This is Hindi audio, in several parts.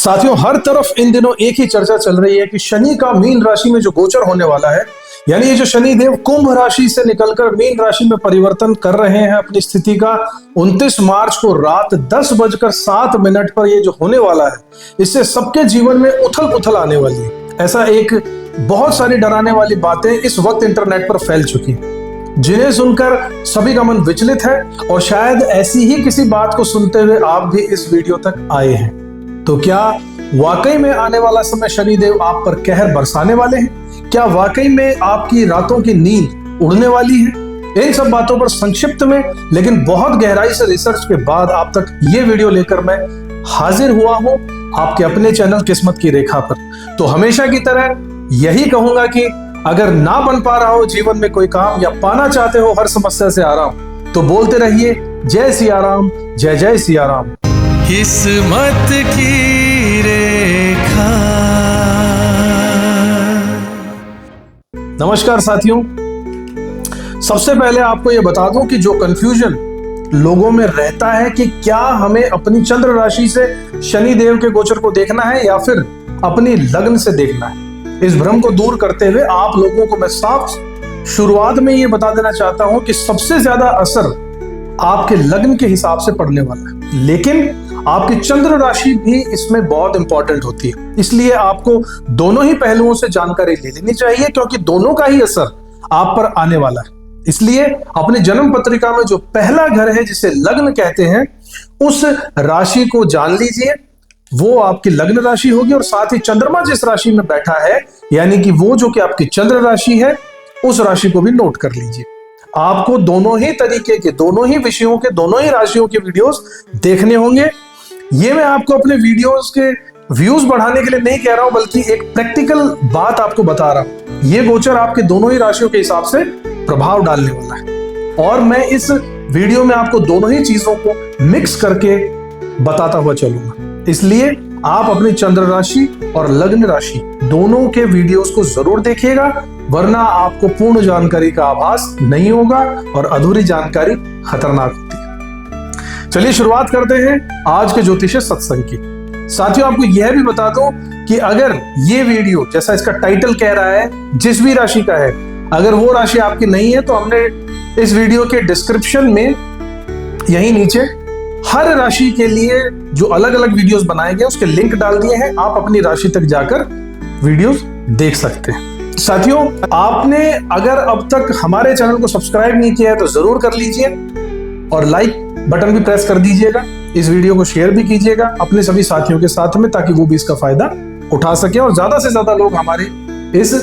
साथियों, हर तरफ इन दिनों एक ही चर्चा चल रही है कि शनि का मीन राशि में जो गोचर होने वाला है, यानी ये जो शनि देव कुंभ राशि से निकलकर मीन राशि में परिवर्तन कर रहे हैं अपनी स्थिति का, 29 मार्च को रात 10:07 पर ये जो होने वाला है, इससे सबके जीवन में उथल पुथल आने वाली है। ऐसा एक बहुत सारी डराने वाली बातें इस वक्त इंटरनेट पर फैल चुकी हैं, जिन्हें सुनकर सभी का मन विचलित है और शायद ऐसी ही किसी बात को सुनते हुए आप भी इस वीडियो तक आए हैं। तो क्या वाकई में आने वाला समय शनिदेव आप पर कहर बरसाने वाले हैं? क्या वाकई में आपकी रातों की नींद उड़ने वाली है? इन सब बातों पर संक्षिप्त में लेकिन बहुत गहराई से रिसर्च के बाद आप तक ये वीडियो लेकर मैं हाजिर हुआ हूं आपके अपने चैनल किस्मत की रेखा पर। तो हमेशा की तरह यही कहूंगा कि अगर ना बन पा रहा हो जीवन में कोई काम या पाना चाहते हो हर समस्या से आराम, तो बोलते रहिए जय सिया राम, जय जय सिया राम। किस्मत की रेखा। नमस्कार साथियों, सबसे पहले आपको यह बता दूं कि जो कंफ्यूजन लोगों में रहता है कि क्या हमें अपनी चंद्र राशि से शनि देव के गोचर को देखना है या फिर अपनी लग्न से देखना है, इस भ्रम को दूर करते हुए आप लोगों को मैं साफ शुरुआत में ये बता देना चाहता हूं कि सबसे ज्यादा असर आपके लग्न के हिसाब से पड़ने वाला है, लेकिन आपकी चंद्र राशि भी इसमें बहुत इंपॉर्टेंट होती है। इसलिए आपको दोनों ही पहलुओं से जानकारी ले लेनी चाहिए, क्योंकि दोनों का ही असर आप पर आने वाला है। इसलिए अपनी जन्म पत्रिका में जो पहला घर है जिसे लग्न कहते हैं, उस राशि को जान लीजिए, वो आपकी लग्न राशि होगी। और साथ ही चंद्रमा जिस राशि में बैठा है, यानी कि वो जो कि आपकी चंद्र राशि है, उस राशि को भी नोट कर लीजिए। आपको दोनों ही तरीके के, दोनों ही विषयों के, दोनों ही राशियों के वीडियोस देखने होंगे। ये मैं आपको अपने वीडियोस के व्यूज बढ़ाने के लिए नहीं कह रहा हूं, बल्कि एक प्रैक्टिकल बात आपको बता रहा हूं। ये गोचर आपके दोनों ही राशियों के हिसाब से प्रभाव डालने वाला है, और मैं इस वीडियो में आपको दोनों ही चीजों को मिक्स करके बताता हुआ चलूंगा। इसलिए आप अपनी चंद्र राशि और लग्न राशि दोनों के वीडियोस को जरूर देखिएगा, वरना आपको पूर्ण जानकारी का आभास नहीं होगा और अधूरी जानकारी खतरनाक होती है। चलिए शुरुआत करते हैं आज के ज्योतिष सत्संग की। साथियों, आपको यह भी बता दूं कि अगर ये वीडियो, जैसा इसका टाइटल कह रहा है, जिस भी राशि का है, अगर वो राशि आपकी नहीं है तो हमने इस वीडियो के डिस्क्रिप्शन में यहीं नीचे हर राशि के लिए जो अलग अलग वीडियोस बनाए गए उसके लिंक डाल दिए हैं। आप अपनी राशि तक जाकर वीडियोस देख सकते हैं। साथियों, आपने अगर अब तक हमारे चैनल को सब्सक्राइब नहीं किया है तो जरूर कर लीजिए और लाइक बटन भी प्रेस कर दीजिएगा। इस वीडियो को शेयर भी कीजिएगा अपने सभी साथियों के साथ में, ताकि वो भी इसका फायदा उठा सके और ज्यादा से ज्यादा लोग हमारे इस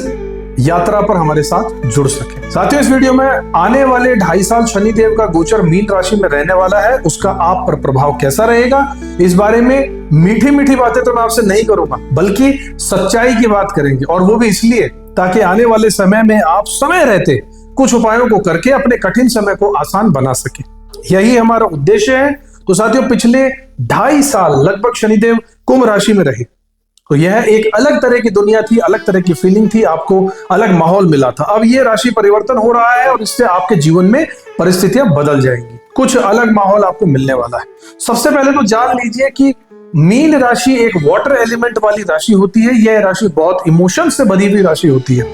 यात्रा पर हमारे साथ जुड़ सके। साथियों, इस वीडियो में आने वाले 2.5 साल शनिदेव का गोचर मीन राशि में रहने वाला है, उसका आप पर प्रभाव कैसा रहेगा, इस बारे में मीठी मीठी बातें तो मैं आपसे नहीं करूंगा, बल्कि सच्चाई की बात करेंगे। और वो भी इसलिए ताकि आने वाले समय में आप समय रहते कुछ उपायों को करके अपने कठिन समय को आसान बना सके, यही हमारा उद्देश्य है। तो साथियों, पिछले 2.5 साल लगभग शनिदेव कुंभ राशि में रहे, तो यह एक अलग तरह की दुनिया थी, अलग तरह की फीलिंग थी, आपको अलग माहौल मिला था। अब यह राशि परिवर्तन हो रहा है और इससे आपके जीवन में परिस्थितियां बदल जाएंगी, कुछ अलग माहौल आपको मिलने वाला है। सबसे पहले तो जान लीजिए कि मीन राशि एक वाटर एलिमेंट वाली राशि होती है। यह राशि बहुत इमोशन से भरी हुई राशि होती है।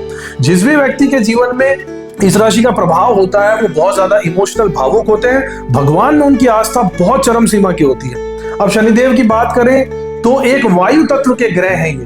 जिस भी व्यक्ति के जीवन में इस राशि का प्रभाव होता है वो बहुत ज्यादा इमोशनल, भावुक होते हैं। भगवान में उनकी आस्था बहुत चरम सीमा की होती है। अब शनिदेव की बात करें तो एक वायु तत्व के ग्रह हैं ये,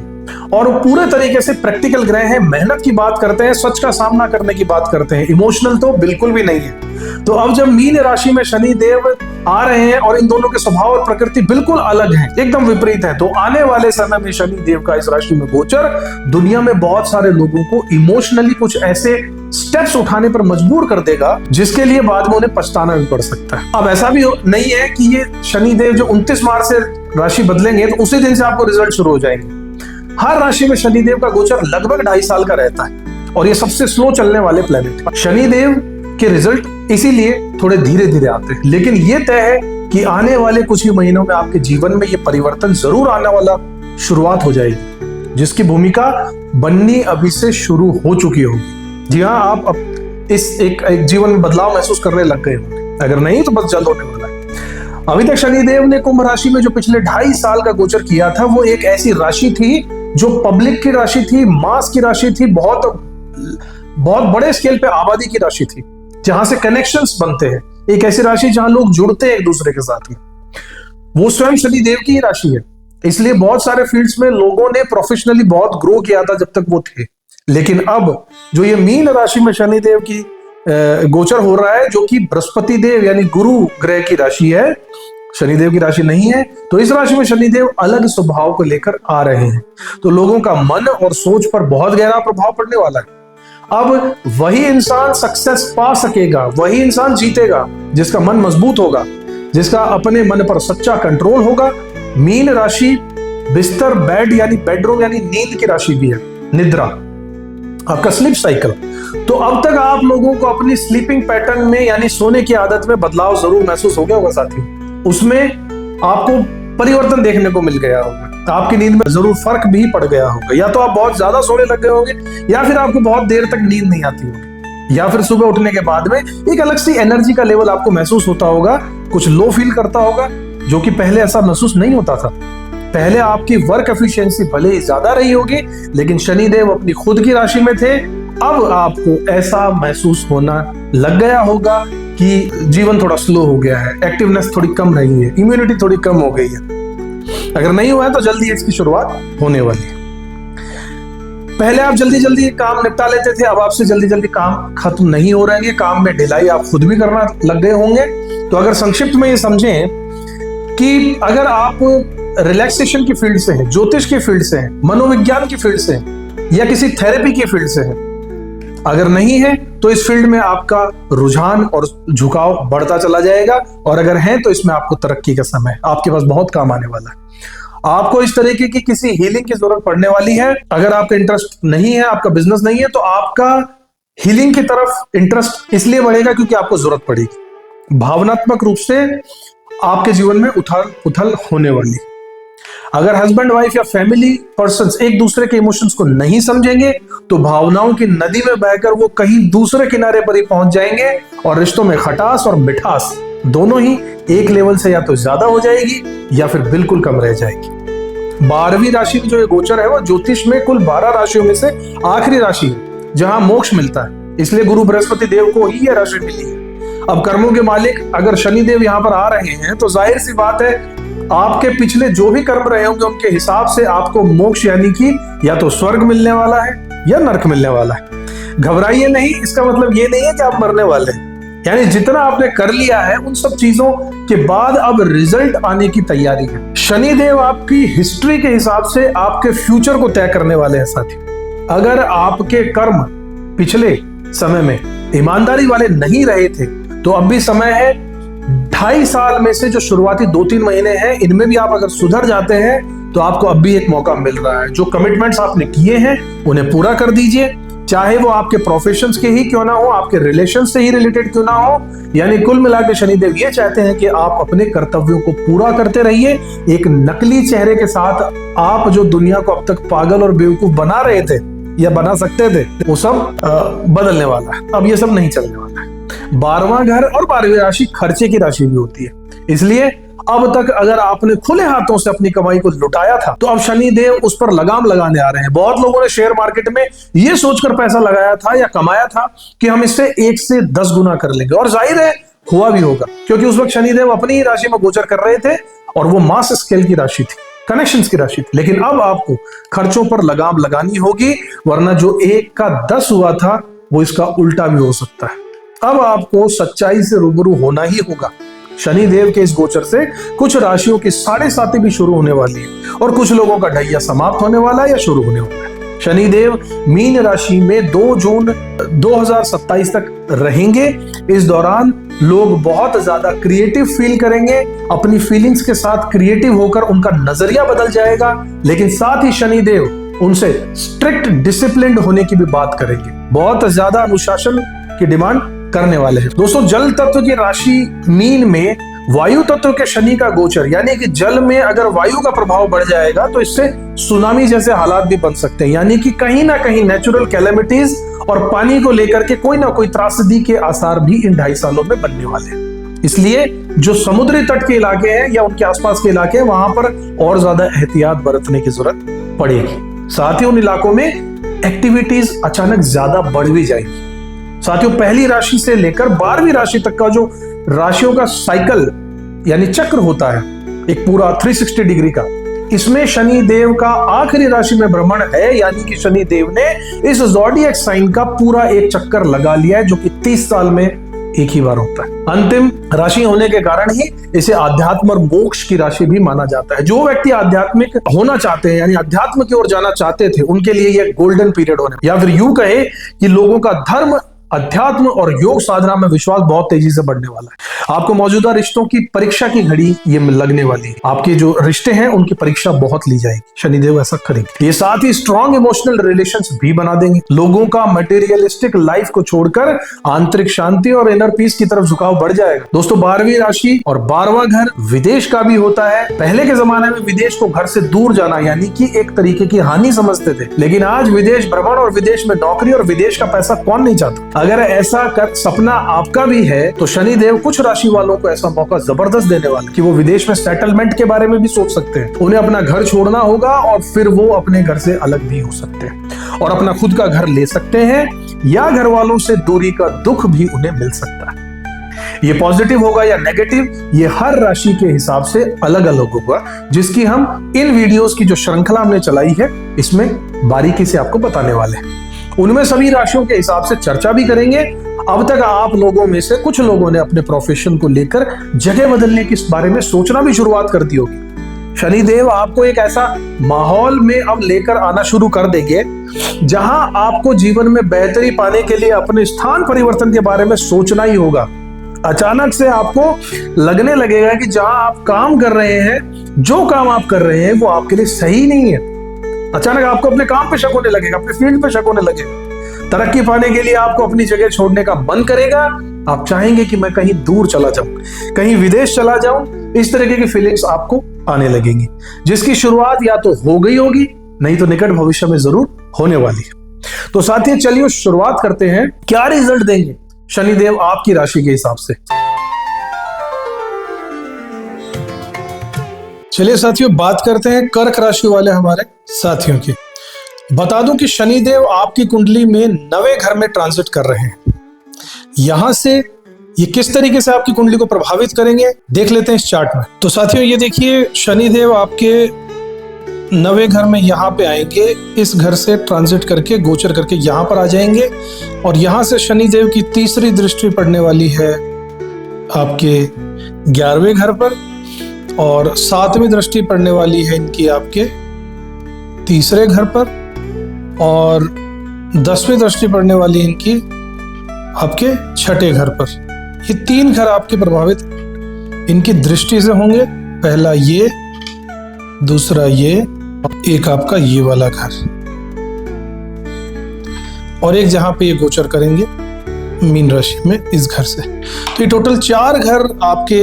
और पूरे तरीके से प्रैक्टिकल ग्रह हैं। मेहनत की बात करते हैं, सच का सामना करने की बात करते हैं, इमोशनल तो बिल्कुल भी नहीं है। तो अब जब मीन राशि में शनि देव आ रहे हैं और इन दोनों के स्वभाव और प्रकृति बिल्कुल अलग हैं, एकदम विपरीत है, तो आने वाले समय में शनि देव का इस राशि में गोचर दुनिया में बहुत सारे लोगों को इमोशनली कुछ ऐसे स्टेप्स उठाने पर मजबूर कर देगा जिसके लिए बाद में उन्हें पछताना भी पड़ सकता है। अब ऐसा भी नहीं है कि ये शनि देव जो 29 मार्च से राशि बदलेंगे तो उसी दिन से आपको रिजल्ट शुरू हो जाएंगे। हर राशि में शनिदेव का गोचर लगभग 2.5 साल का रहता है, और ये सबसे स्लो चलने वाले प्लेनेट। शनिदेव के रिजल्ट इसीलिए थोड़े धीरे धीरे आते हैं, लेकिन ये तय है कि आने वाले कुछ ही महीनों में आपके जीवन में ये परिवर्तन जरूर आने वाला शुरुआत हो जाएगी, जिसकी भूमिका बननी अभी से शुरू हो चुकी होगी। जी हाँ, आप अब इस एक जीवन में बदलाव महसूस करने लग गए होंगे, अगर नहीं तो बस जल्द होने वाला है। अभी तक शनिदेव ने कुंभ राशि में जो पिछले 2.5 साल का गोचर किया था, वो एक ऐसी राशि थी जो पब्लिक की राशि थी, मास की राशि थी, बहुत बहुत बड़े स्केल पे आबादी की राशि थी, जहां से कनेक्शंस बनते हैं। एक ऐसी राशि जहां लोग जुड़ते हैं एक दूसरे के साथ में, वो स्वयं शनिदेव की ही राशि है। इसलिए बहुत सारे फील्ड्स में लोगों ने प्रोफेशनली बहुत ग्रो किया था जब तक वो थे। लेकिन अब जो ये मीन राशि में शनिदेव की गोचर हो रहा है, जो कि बृहस्पति देव यानी गुरु ग्रह की राशि है, शनिदेव की राशि नहीं है, तो इस राशि में शनिदेव अलग स्वभाव को लेकर आ रहे हैं। तो लोगों का मन और सोच पर बहुत गहरा प्रभाव पड़ने वाला है। अब वही इंसान सक्सेस पा सकेगा, वही इंसान जीतेगा जिसका मन मजबूत होगा, जिसका अपने मन पर सच्चा कंट्रोल होगा। मीन राशि बिस्तर, बेड यानी बेडरूम यानी नींद की राशि भी है, निद्रा, आपका स्लीप साइकिल। तो अब तक आप लोगों को अपनी स्लीपिंग पैटर्न में यानी सोने की आदत में बदलाव जरूर महसूस हो गया होगा साथियों। उसमें आपको परिवर्तन देखने को मिल गया होगा, आपकी नींद में जरूर फर्क भी पड़ गया होगा। या तो आप बहुत ज्यादा सोने लग गए होंगे, या फिर आपको बहुत देर तक नींद नहीं आती होगी, या फिर सुबह उठने के बाद में एक अलग सी एनर्जी का लेवल आपको महसूस होता होगा, कुछ लो फील करता होगा, जो कि पहले ऐसा महसूस नहीं होता था। पहले आपकी वर्क एफिशिएंसी भले ही ज्यादा रही होगी, लेकिन शनिदेव अपनी खुद की राशि में थे। अब आपको ऐसा महसूस होना लग गया होगा कि जीवन थोड़ा स्लो हो गया है, एक्टिवनेस थोड़ी कम रही है, इम्यूनिटी थोड़ी कम हो गई है। अगर नहीं हुआ है तो जल्दी इसकी शुरुआत होने वाली है। पहले आप जल्दी जल्दी काम निपटा लेते थे, अब आपसे जल्दी जल्दी काम खत्म नहीं हो रहे हैं, काम में ढिलाई आप खुद भी करना लग गए होंगे। तो अगर संक्षिप्त में ये समझें कि अगर आप रिलैक्सेशन की फील्ड से हैं, ज्योतिष की फील्ड से हैं, मनोविज्ञान की फील्ड से हैं, या किसी थेरेपी की फील्ड से हैं, अगर नहीं है तो इस फील्ड में आपका रुझान और झुकाव बढ़ता चला जाएगा, और अगर है तो इसमें आपको तरक्की का समय आपके पास बहुत काम आने वाला है। आपको इस तरीके की किसी हीलिंग की जरूरत पड़ने वाली है। अगर आपका इंटरेस्ट नहीं है, आपका बिजनेस नहीं है, तो आपका हीलिंग की तरफ इंटरेस्ट इसलिए बढ़ेगा क्योंकि आपको जरूरत पड़ेगी। भावनात्मक रूप से आपके जीवन में उथल पुथल होने वाली। अगर हस्बैंड वाइफ या फैमिली पर्सन्स एक दूसरे के इमोशंस को नहीं समझेंगे, तो भावनाओं की नदी में बहकर वो कहीं दूसरे किनारे पर ही पहुंच जाएंगे, और रिश्तों में खटास और मिठास दोनों ही एक लेवल से या तो ज्यादा हो जाएगी या फिर बिल्कुल कम रह जाएगी। 12वीं राशि में जो ये गोचर है, वो ज्योतिष में कुल 12 राशियों में से आखिरी राशि है जहां मोक्ष मिलता है। इसलिए गुरु बृहस्पति देव को ही यह राशि मिली है। अब कर्मों के मालिक अगर शनिदेव यहाँ पर आ रहे हैं, तो जाहिर सी बात है आपके पिछले जो भी कर्म रहे होंगे उनके हिसाब से आपको मोक्ष यानी कि या तो स्वर्ग मिलने वाला है या नरक मिलने वाला है। घबराइए नहीं, इसका मतलब ये नहीं है कि आप मरने वाले हैं। यानी जितना आपने कर लिया है उन सब चीजों के बाद अब रिजल्ट आने की तैयारी है। शनिदेव आपकी हिस्ट्री के हिसाब से आपके फ्यूचर को तय करने वाले हैं साथी। अगर आपके कर्म पिछले समय में ईमानदारी वाले नहीं रहे थे, तो अब भी समय है। 2.5 साल में से जो शुरुआती 2-3 महीने हैं, इनमें भी आप अगर सुधर जाते हैं तो आपको अब भी एक मौका मिल रहा है। जो कमिटमेंट्स आपने किए हैं उन्हें पूरा कर दीजिए, चाहे वो आपके प्रोफेशंस के ही क्यों ना हो, आपके रिलेशन से ही रिलेटेड क्यों ना हो। यानी कुल मिलाकर शनिदेव ये चाहते हैं कि आप अपने कर्तव्यों को पूरा करते रहिए। एक नकली चेहरे के साथ आप जो दुनिया को अब तक पागल और बेवकूफ बना रहे थे या बना सकते थे, वो सब बदलने वाला है। अब ये सब नहीं चलने वाला है। 12वां घर और 12वीं राशि खर्चे की राशि भी होती है। इसलिए अब तक अगर आपने खुले हाथों से अपनी कमाई को लुटाया था, तो अब शनि देव उस पर लगाम लगाने आ रहे हैं। बहुत लोगों ने शेयर मार्केट में यह सोचकर पैसा लगाया था या कमाया था कि हम इससे 1 से 10 गुना कर लेंगे, और जाहिर है हुआ भी होगा, क्योंकि उस वक्त शनिदेव अपनी ही राशि में गोचर कर रहे थे और वो मास स्केल की राशि थी, कनेक्शंस की राशि थी। लेकिन अब आपको खर्चों पर लगाम लगानी होगी, वरना जो 1 का 10 हुआ था वो इसका उल्टा भी हो सकता है। अब आपको सच्चाई से रूबरू होना ही होगा। शनिदेव के इस गोचर से कुछ राशियों की 7.5 भी शुरू होने वाली है, और कुछ लोगों का ढैया समाप्त होने वाला है या शुरू होने वाला है। शनिदेव मीन राशि में 2 जून 2027 तक रहेंगे। इस दौरान लोग बहुत ज्यादा क्रिएटिव फील करेंगे, अपनी फीलिंग्स के साथ क्रिएटिव होकर उनका नजरिया बदल जाएगा। लेकिन साथ ही शनिदेव उनसे स्ट्रिक्ट डिसिप्लिन्ड होने की भी बात करेंगे, बहुत ज्यादा अनुशासन की डिमांड करने वाले हैं। दोस्तों, जल तत्व की राशि मीन में वायु तत्व के शनि का गोचर, यानी कि जल में अगर वायु का प्रभाव बढ़ जाएगा तो इससे सुनामी जैसे हालात भी बन सकते हैं। यानी कि कहीं ना कहीं नेचुरल कैलेमिटीज और पानी को लेकर के कोई ना कोई त्रासदी के आसार भी इन 2.5 सालों में बनने वाले हैं। इसलिए जो समुद्री तट के इलाके हैं या उनके आसपास के इलाके हैं वहां पर और ज्यादा एहतियात बरतने की जरूरत पड़ेगी। साथ ही उन इलाकों में एक्टिविटीज अचानक ज्यादा बढ़ भी जाएगी। साथियों, पहली राशि से लेकर 12वीं राशि तक का जो राशियों का साइकिल यानी चक्र होता है, एक पूरा 360 डिग्री का, इसमें शनि देव का आखिरी राशि में भ्रमण है, यानी कि शनि देव ने इस ज़ोडिएक साइन का पूरा एक चक्कर लगा लिया है, जो कि 30 साल में एक ही बार होता है। अंतिम राशि होने के कारण ही इसे आध्यात्म और मोक्ष की राशि भी माना जाता है। जो व्यक्ति आध्यात्मिक होना चाहते हैं यानी अध्यात्म की ओर जाना चाहते थे, उनके लिए यह गोल्डन पीरियड होने, या फिर यूं कहे कि लोगों का धर्म, अध्यात्म और योग साधना में विश्वास बहुत तेजी से बढ़ने वाला है। आपको मौजूदा रिश्तों की परीक्षा की घड़ी ये लगने वाली है। आपके जो रिश्ते हैं उनकी परीक्षा बहुत ली जाएगी, शनिदेव ऐसा करेंगे। ये साथ ही स्ट्रॉन्ग इमोशनल रिलेशंस भी बना देंगे। लोगों का मटेरियलिस्टिक लाइफ को छोड़कर आंतरिक शांति और इनर पीस की तरफ झुकाव बढ़ जाएगा। दोस्तों, 12वीं राशि और 12वां घर विदेश का भी होता है। पहले के जमाने में विदेश को घर से दूर जाना यानी कि एक तरीके की हानि समझते थे, लेकिन आज विदेश भ्रमण और विदेश में नौकरी और विदेश का पैसा कौन नहीं चाहता। अगर ऐसा कर सपना आपका भी है तो शनिदेव कुछ राशि वालों को ऐसा मौका जबरदस्त देने वाले कि वो विदेश में सेटलमेंट के बारे में भी सोच सकते हैं। उन्हें अपना घर छोड़ना होगा और फिर वो अपने घर से अलग भी हो सकते हैं और अपना खुद का घर ले सकते हैं, या घर वालों से दूरी का दुख भी उन्हें मिल सकता है। ये पॉजिटिव होगा या नेगेटिव, ये हर राशि के हिसाब से अलग अलग होगा, जिसकी हम इन वीडियोस की जो श्रृंखला हमने चलाई है इसमें बारीकी से आपको बताने वाले हैं। उनमें सभी राशियों के हिसाब से चर्चा भी करेंगे। अब तक आप लोगों में से कुछ लोगों ने अपने प्रोफेशन को लेकर जगह बदलने के बारे में सोचना भी शुरुआत कर दी होगी। शनिदेव आपको एक ऐसा माहौल में अब लेकर आना शुरू कर देंगे जहां आपको जीवन में बेहतरी पाने के लिए अपने स्थान परिवर्तन के बारे में सोचना ही होगा। अचानक से आपको लगने लगेगा कि जहां आप काम कर रहे हैं, जो काम आप कर रहे हैं वो आपके लिए सही नहीं है। अचानक आपको अपने काम पे शक होने लगेगा, अपने फील्ड पे शक होने लगेगा। तरक्की पाने के लिए आपको अपनी जगह छोड़ने का मन करेगा। आप चाहेंगे कि मैं कहीं दूर चला जाऊं, कहीं विदेश चला जाऊं। इस तरीके की फीलिंग्स आपको आने लगेंगी, जिसकी शुरुआत या तो हो गई होगी, नहीं तो निकट भविष्य में जरूर होने वाली है। तो साथियों, चलिए शुरुआत करते हैं। क्या रिजल्ट देंगे शनिदेव आपकी राशि के हिसाब से। चलिए साथियों, बात करते हैं कर्क राशि वाले हमारे साथियों की। बता दूं कि शनिदेव आपकी कुंडली में 9वें घर में ट्रांजिट कर रहे हैं। यहां से ये किस तरीके से आपकी कुंडली को प्रभावित करेंगे देख लेते हैं इस चार्ट में। तो साथियों, ये देखिए, शनिदेव आपके 9वें घर में यहाँ पे आएंगे। इस घर से ट्रांजिट करके, गोचर करके यहाँ पर आ जाएंगे और यहाँ से शनिदेव की तीसरी दृष्टि पड़ने वाली है आपके 11वें घर पर और 7वीं दृष्टि पड़ने वाली है इनकी आपके तीसरे घर पर और 10वीं दृष्टि पड़ने वाली इनकी आपके 6ठे घर पर। ये 3 घर आपके प्रभावित इनकी दृष्टि से होंगे। पहला ये, दूसरा ये, एक आपका ये वाला घर और एक जहां पे ये गोचर करेंगे मीन राशि में इस घर से। तो ये टोटल 4 घर आपके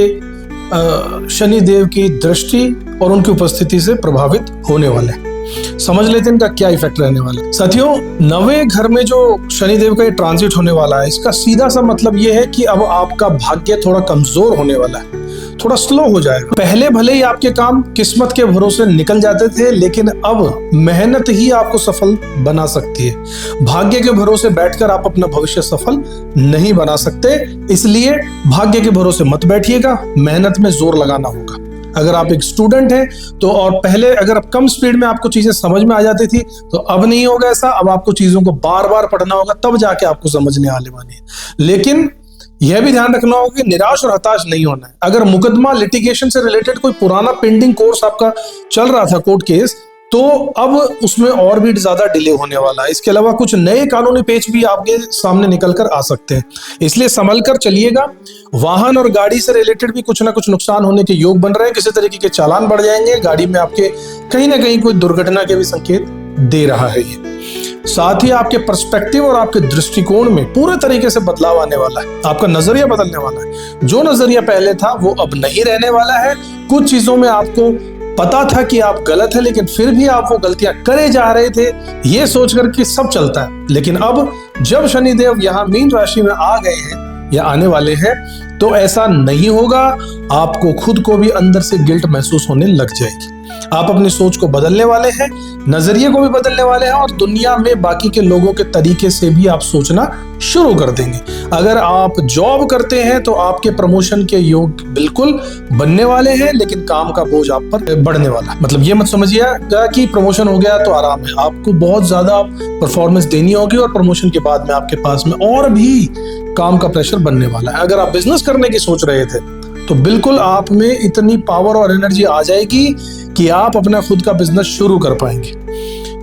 शनि देव की दृष्टि और उनकी उपस्थिति से प्रभावित होने वाले हैं। समझ लेते हैं इनका क्या इफेक्ट रहने वाला है। साथियों, 9वें घर में जो शनिदेव का ये ट्रांजिट होने वाला है, इसका सीधा सा मतलब ये है कि अब आपका भाग्य थोड़ा कमजोर होने वाला है, थोड़ा स्लो हो जाएगा। पहले भले ही आपके काम किस्मत के भरोसे निकल जाते थे, लेकिन अब मेहनत ही आपको सफल बना सकती है। भाग्य के भरोसे बैठकर आप अपना भविष्य सफल नहीं बना सकते, इसलिए भाग्य के भरोसे मत बैठिएगा, मेहनत में जोर लगाना होगा। अगर आप एक स्टूडेंट हैं तो, और पहले अगर आप कम स्पीड में आपको चीजें समझ में आ जाती थी, तो अब नहीं होगा ऐसा। अब आपको चीजों को बार बार पढ़ना होगा, तब जाके आपको समझने आने वाली है। लेकिन यह भी ध्यान रखना होगा कि निराश और हताश नहीं होना है। अगर मुकदमा, लिटिगेशन से रिलेटेड कोई पुराना पेंडिंग कोर्स आपका चल रहा था, कोर्ट केस, तो अब उसमें और भी ज्यादा डिले होने वाला है। इसके अलावा कुछ नए कानूनी पेच भी आपके सामने निकल कर आ सकते हैं, इसलिए संभल कर चलिएगा। वाहन और गाड़ी से रिलेटेड भी कुछ ना कुछ नुकसान होने के योग बन रहे हैं। किसी तरीके के चालान बढ़ जाएंगे, गाड़ी में आपके कहीं ना कहीं कोई दुर्घटना के भी संकेत दे रहा है ये। साथ ही आपके पर्सपेक्टिव और आपके दृष्टिकोण में पूरे तरीके से बदलाव आने वाला है। आपका नजरिया बदलने वाला है। जो नजरिया पहले था वो अब नहीं रहने वाला है। कुछ चीजों में आपको पता था कि आप गलत है, लेकिन फिर भी आप वो गलतियां करे जा रहे थे, ये सोचकर कि सब चलता है। लेकिन अब जब शनिदेव यहाँ मीन राशि में आ गए हैं या आने वाले हैं, तो तो ऐसा नहीं होगा, आपको खुद को भी अंदर से गिल्ट महसूस होने लग जाएगी। आप अपनी सोच को बदलने वाले हैं, नजरिए को भी बदलने वाले हैं और दुनिया में बाकी के लोगों के तरीके से भी आप सोचना शुरू कर देंगे। अगर आप जॉब करते हैं तो आपके प्रमोशन के योग बिल्कुल बनने वाले हैं, लेकिन काम का बोझ आप पर बढ़ने वाला है। मतलब ये मत समझिएगा कि प्रमोशन हो गया तो आराम है, आपको बहुत ज्यादा परफॉर्मेंस देनी होगी और प्रमोशन के बाद में आपके पास में और भी काम का प्रेशर बनने वाला है। अगर आप बिजनेस करने की सोच रहे थे तो बिल्कुल आप में इतनी पावर और एनर्जी आ जाएगी कि आप अपना खुद का बिजनेस शुरू कर पाएंगे।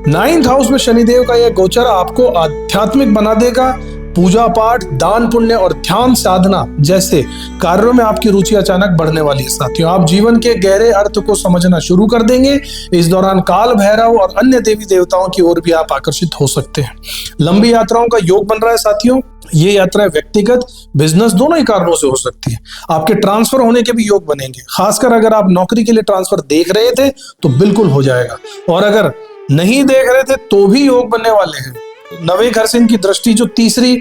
9th हाउस में शनिदेव का यह गोचर आपको आध्यात्मिक बना देगा। पूजा पाठ, दान पुण्य और ध्यान साधना जैसे कार्यों में आपकी रुचि अचानक बढ़ने वाली है साथियों। आप जीवन के गहरे अर्थ को समझना शुरू कर देंगे। इस दौरान काल भैरव और अन्य देवी देवताओं की ओर भी आप आकर्षित हो सकते हैं। लंबी यात्राओं का योग बन रहा है साथियों। ये यात्राएं व्यक्तिगत, बिजनेस दोनों ही कारणों से हो सकती है। आपके ट्रांसफर होने के भी योग बनेंगे। खासकर अगर आप नौकरी के लिए ट्रांसफर देख रहे थे तो बिल्कुल हो जाएगा, और अगर नहीं देख रहे थे तो भी योग बनने वाले हैं। नवे घर से इनकी दृष्टि जो तीसरी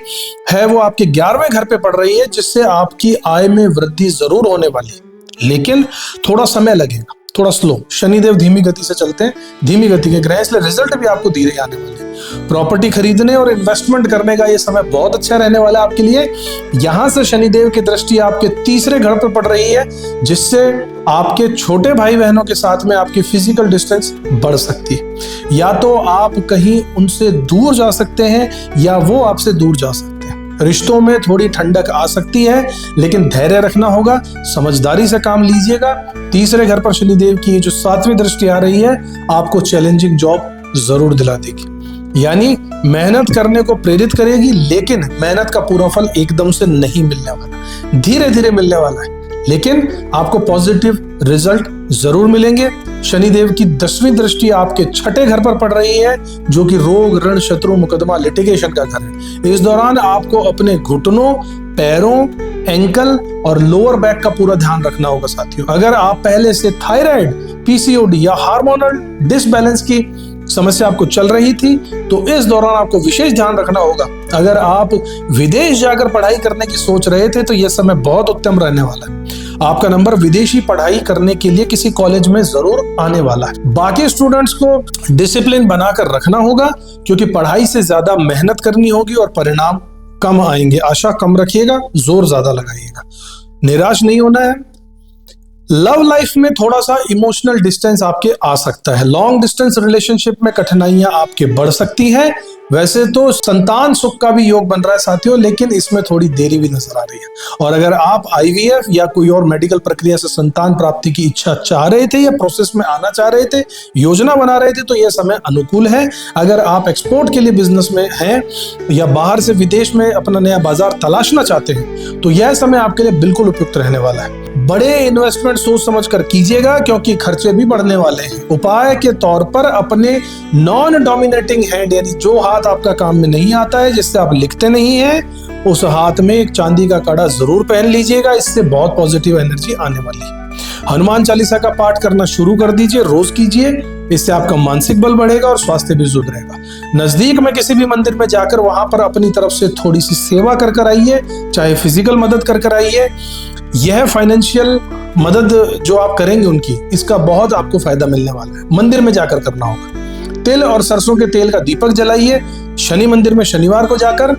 है वो आपके 11वें घर पे पड़ रही है, जिससे आपकी आय में वृद्धि जरूर होने वाली है, लेकिन थोड़ा समय लगेगा, थोड़ा स्लो। शनिदेव धीमी गति से चलते हैं, धीमी गति के ग्रह, इसलिए रिजल्ट भी आपको धीरे आने वाले हैं। प्रॉपर्टी खरीदने और इन्वेस्टमेंट करने का ये समय बहुत अच्छा रहने वाला है आपके लिए। यहां से शनिदेव की दृष्टि आपके तीसरे घर पर पड़ रही है, जिससे आपके छोटे भाई बहनों के साथ में आपकी फिजिकल डिस्टेंस बढ़ सकती है। या तो आप कहीं उनसे दूर जा सकते हैं या वो आपसे दूर जा सकते हैं। रिश्तों में थोड़ी ठंडक आ सकती है, लेकिन धैर्य रखना होगा, समझदारी से काम लीजिएगा। तीसरे घर पर शनिदेव की जो 7वीं दृष्टि आ रही है आपको चैलेंजिंग जॉब जरूर दिला देगी, यानी मेहनत करने को प्रेरित करेगी, लेकिन मेहनत का पूरा फल एकदम से नहीं मिलने वाला, धीरे धीरे मिलने वाला है, लेकिन आपको पॉजिटिव रिजल्ट जरूर मिलेंगे। शनिदेव की 10वीं दृष्टि आपके 6ठे घर पर पड़ रही है, जो कि रोग, ऋण, शत्रु, मुकदमा, लिटिगेशन का घर है। इस दौरान आपको अपने घुटनों, पैरों, एंकल और लोअर बैक का पूरा ध्यान रखना होगा साथियों। अगर आप पहले से थायराइड, पीसीओडी या हार्मोनल डिसबैलेंस की समस्या आपको चल रही थी तो इस दौरान आपको विशेष ध्यान रखना होगा। अगर आप विदेश जाकर पढ़ाई करने की सोच रहे थे तो यह समय बहुत उत्तम रहने वाला है। आपका नंबर विदेशी पढ़ाई करने के लिए किसी कॉलेज में जरूर आने वाला है। बाकी स्टूडेंट्स को डिसिप्लिन बनाकर रखना होगा, क्योंकि पढ़ाई से ज्यादा मेहनत करनी होगी और परिणाम कम आएंगे। आशा कम रखिएगा, जोर ज्यादा लगाइएगा, निराश नहीं होना है। लव लाइफ में थोड़ा सा इमोशनल डिस्टेंस आपके आ सकता है। लॉन्ग डिस्टेंस रिलेशनशिप में कठिनाइयां आपके बढ़ सकती हैं। वैसे तो संतान सुख का भी योग बन रहा है साथियों, लेकिन इसमें थोड़ी देरी भी नजर आ रही है। और अगर आप आईवीएफ या कोई और मेडिकल प्रक्रिया से संतान प्राप्ति की इच्छा चाह रहे थे या प्रोसेस में आना चाह रहे थे, योजना बना रहे थे, तो यह समय अनुकूल है। अगर आप एक्सपोर्ट के लिए बिजनेस में हैं या बाहर से विदेश में अपना नया बाजार तलाशना चाहते हैं तो यह समय आपके लिए बिल्कुल उपयुक्त रहने वाला है। बड़े इन्वेस्टमेंट सोच समझ कर कीजिएगा, क्योंकि खर्चे भी बढ़ने वाले हैं। उपाय के तौर पर अपने नॉन डोमिनेटिंग हैंड, यानी जो हाथ आपका काम में नहीं आता है, जिससे आप लिखते नहीं हैं, उस हाथ में एक चांदी का कड़ा जरूर पहन लीजिएगा। इससे बहुत पॉजिटिव एनर्जी आने वाली है। हनुमान चालीसा का पाठ करना शुरू कर दीजिए, रोज कीजिए। इससे आपका मानसिक बल बढ़ेगा और स्वास्थ्य भी सुधरेगा। नजदीक में किसी भी मंदिर में जाकर वहां पर अपनी तरफ से थोड़ी सी सेवा कर आइए, चाहे फिजिकल मदद कर आइए। यह फाइनेंशियल मदद जो आप करेंगे उनकी, इसका बहुत आपको फायदा मिलने वाला है। मंदिर में जाकर करना होगा। तिल और सरसों के तेल का दीपक जलाइए। शनि मंदिर में शनिवार को जाकर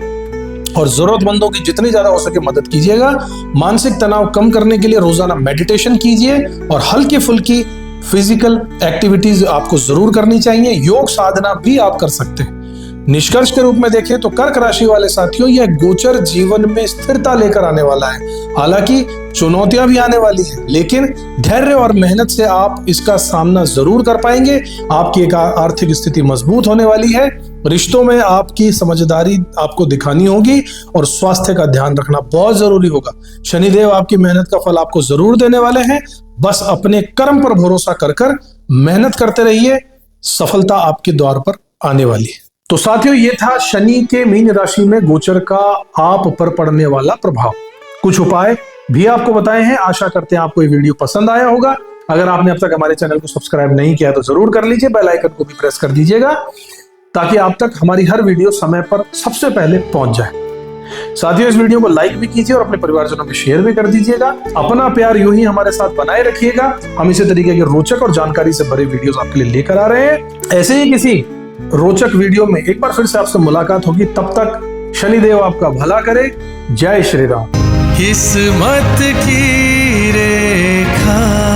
और जरूरतमंदों की जितनी ज्यादा हो सके मदद कीजिएगा। मानसिक तनाव कम करने के लिए रोजाना मेडिटेशन कीजिए और हल्की फुल्की फिजिकल एक्टिविटीज आपको जरूर करनी चाहिए। योग साधना भी आप कर सकते हैं। निष्कर्ष के रूप में देखें तो कर्क राशि वाले साथियों, यह गोचर जीवन में स्थिरता लेकर आने वाला है। हालांकि चुनौतियां भी आने वाली हैं, लेकिन धैर्य और मेहनत से आप इसका सामना जरूर कर पाएंगे। आपकी एक आर्थिक स्थिति मजबूत होने वाली है। रिश्तों में आपकी समझदारी आपको दिखानी होगी और स्वास्थ्य का ध्यान रखना बहुत जरूरी होगा। शनिदेव आपकी मेहनत का फल आपको जरूर देने वाले हैं। बस अपने कर्म पर भरोसा कर मेहनत करते रहिए, सफलता आपके द्वार पर आने वाली है। तो साथियों, ये था शनि के मीन राशि में गोचर का आप पर पड़ने वाला प्रभाव। कुछ उपाय भी आपको बताए हैं। आशा करते हैं आपको ये वीडियो पसंद आया होगा। अगर आपने अब तक हमारे चैनल को सब्सक्राइब नहीं किया तो जरूर कर लीजिए। बेल आइकन को भी प्रेस कर दीजिएगा ताकि आप तक हमारी हर वीडियो समय पर सबसे पहले पहुंच जाए। साथियों, इस वीडियो को लाइक भी कीजिए और अपने परिवारजनों में शेयर भी कर दीजिएगा। अपना प्यार यूं ही हमारे साथ बनाए रखिएगा। हम इसी तरीके के रोचक और जानकारी से भरे वीडियोस आपके लिए लेकर आ रहे हैं। ऐसे ही किसी रोचक वीडियो में एक बार फिर से आपसे मुलाकात होगी। तब तक शनिदेव आपका भला करे। जय श्री राम। किस्मत की रेखा